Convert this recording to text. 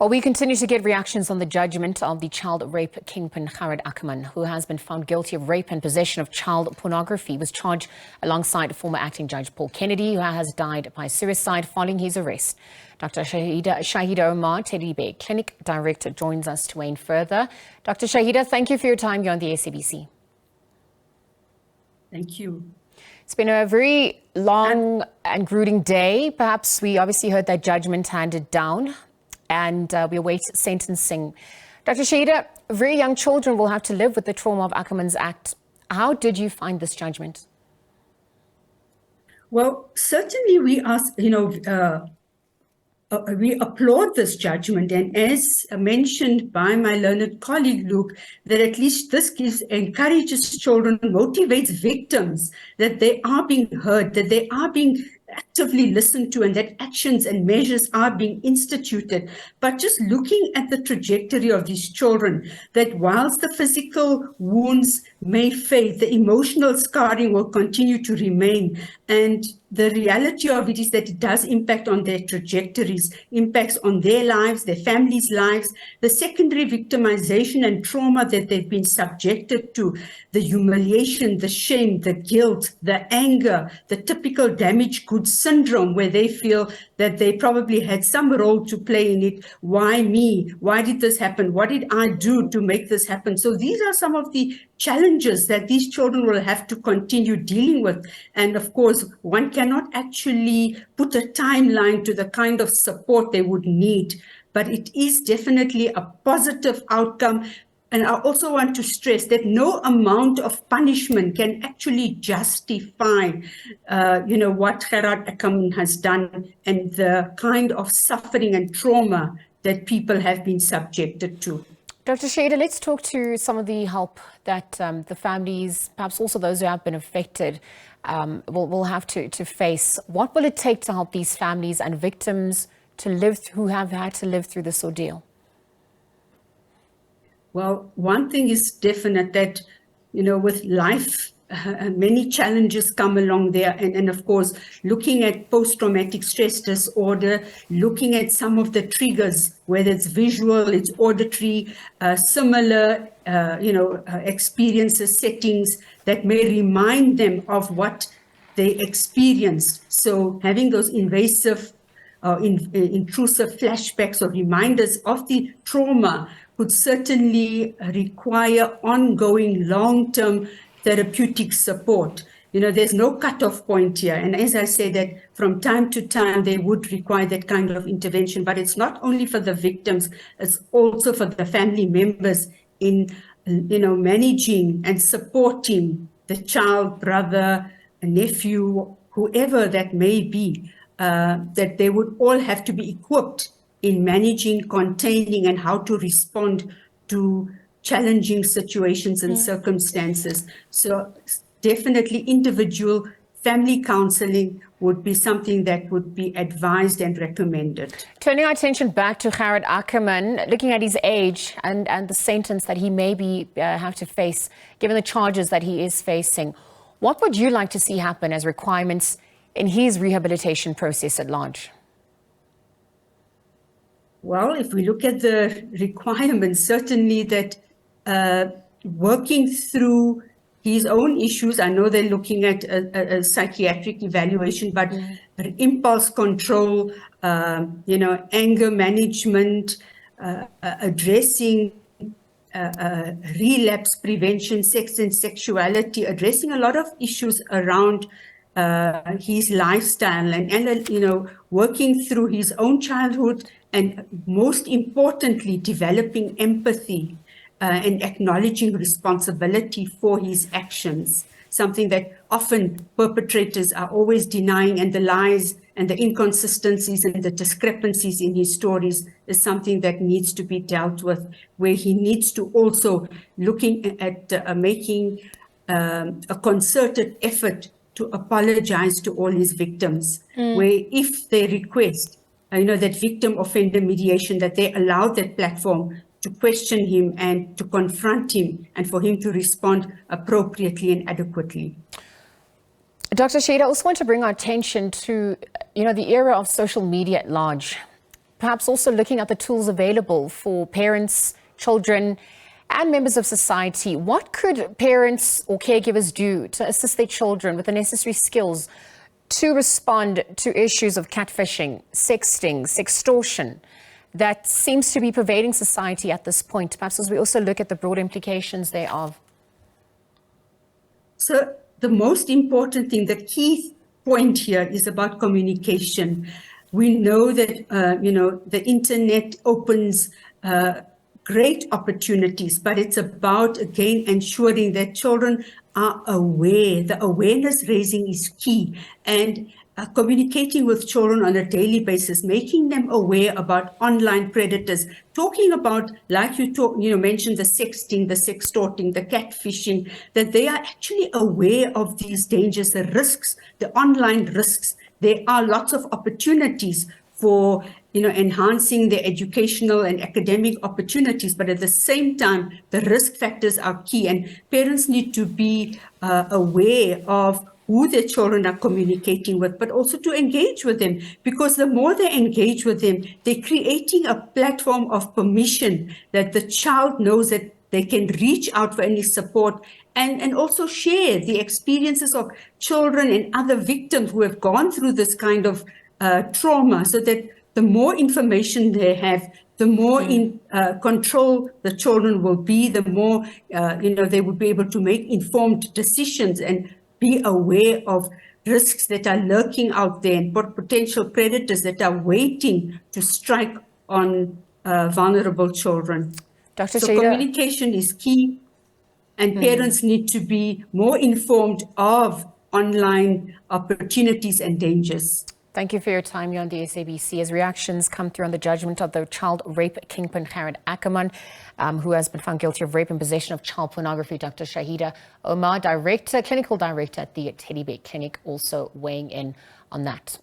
Well, we continue to get reactions on the judgment of the child rape kingpin Gerhard Ackerman, who has been found guilty of rape and possession of child pornography. He was charged alongside former acting judge Paul Kennedy, who has died by suicide following his arrest. Dr Shaheda Omar, Teddy Bear Clinic Director, joins us to weigh in further. Dr Shaheda, thank you for your time here on the SABC. Thank you. It's been a very long and grueling day. Perhaps we obviously heard that judgment handed down, and we await sentencing. Dr. Shaheda, very young children will have to live with the trauma of Ackerman's act. How did you find this judgment? Well, certainly we we applaud this judgment, and as mentioned by my learned colleague Luke, that at least this encourages children, motivates victims, that they are being heard, that they are being actively listened to, and that actions and measures are being instituted. But just looking at the trajectory of these children, that whilst the physical wounds may fade, the emotional scarring will continue to remain. And the reality of it is that it does impact on their trajectories, impacts on their lives, their families' lives, the secondary victimization and trauma that they've been subjected to, the humiliation, the shame, the guilt, the anger, the typical damaged goods syndrome, where they feel that they probably had some role to play in it. Why me? Why did this happen? What did I do to make this happen? So these are some of the challenges that these children will have to continue dealing with. And of course, one cannot actually put a timeline to the kind of support they would need, but it is definitely a positive outcome. And I also want to stress that no amount of punishment can actually justify, what Gerhard Ackerman has done and the kind of suffering and trauma that people have been subjected to. Dr. Shaheda, let's talk to some of the help that the families, perhaps also those who have been affected, will have to face. What will it take to help these families and victims who have had to live through this ordeal? Well, one thing is definite, that, with life, many challenges come along there. And of course, looking at post-traumatic stress disorder, looking at some of the triggers, whether it's visual, it's auditory, similar, experiences, settings that may remind them of what they experienced. So having those invasive, intrusive flashbacks or reminders of the trauma would certainly require ongoing long-term therapeutic support. There's no cutoff point here. And as I say, that from time to time, they would require that kind of intervention. But it's not only for the victims, it's also for the family members in, managing and supporting the child, brother, nephew, whoever that may be, that they would all have to be equipped in managing, containing, and how to respond to challenging situations and circumstances. So definitely individual family counseling would be something that would be advised and recommended. Turning our attention back to Gerhard Ackerman, looking at his age and the sentence that he may have to face, given the charges that he is facing, what would you like to see happen as requirements in his rehabilitation process at large? Well, if we look at the requirements, certainly that working through his own issues, I know they're looking at a psychiatric evaluation, but impulse control, anger management, addressing relapse prevention, sex and sexuality, addressing a lot of issues around his lifestyle and working through his own childhood, and most importantly, developing empathy and acknowledging responsibility for his actions, something that often perpetrators are always denying, and the lies and the inconsistencies and the discrepancies in his stories is something that needs to be dealt with, where he needs to also looking at making a concerted effort to apologize to all his victims, where if they request, that victim offender mediation, that they allow that platform to question him and to confront him and for him to respond appropriately and adequately. Dr. Shaheda, I also want to bring our attention to, the era of social media at large. perhaps also looking at the tools available for parents, children, and members of society. What could parents or caregivers do to assist their children with the necessary skills to respond to issues of catfishing, sexting, sextortion that seems to be pervading society at this point, perhaps as we also look at the broad implications thereof? So the most important thing, the key point here is about communication. We know that, the internet opens great opportunities, but it's about, again, ensuring that children are aware. The awareness raising is key, and communicating with children on a daily basis, making them aware about online predators, talking about, like you mentioned, the sexting, the sextorting, the catfishing, that they are actually aware of these dangers, the risks, the online risks. There are lots of opportunities for enhancing their educational and academic opportunities, but at the same time, the risk factors are key, and parents need to be aware of who their children are communicating with, but also to engage with them, because the more they engage with them, they're creating a platform of permission that the child knows that they can reach out for any support, and also share the experiences of children and other victims who have gone through this kind of trauma, so that the more information they have, the more in control the children will be, the more they will be able to make informed decisions and be aware of risks that are lurking out there and potential predators that are waiting to strike on vulnerable children. Dr. So Shaheda, communication is key, and parents need to be more informed of online opportunities and dangers. thank you for your time here on the SABC. As reactions come through on the judgment of the child rape kingpin Gerhard Ackerman, who has been found guilty of rape and possession of child pornography, Dr. Shaheda Omar, clinical director at the Teddy Bear Clinic, also weighing in on that.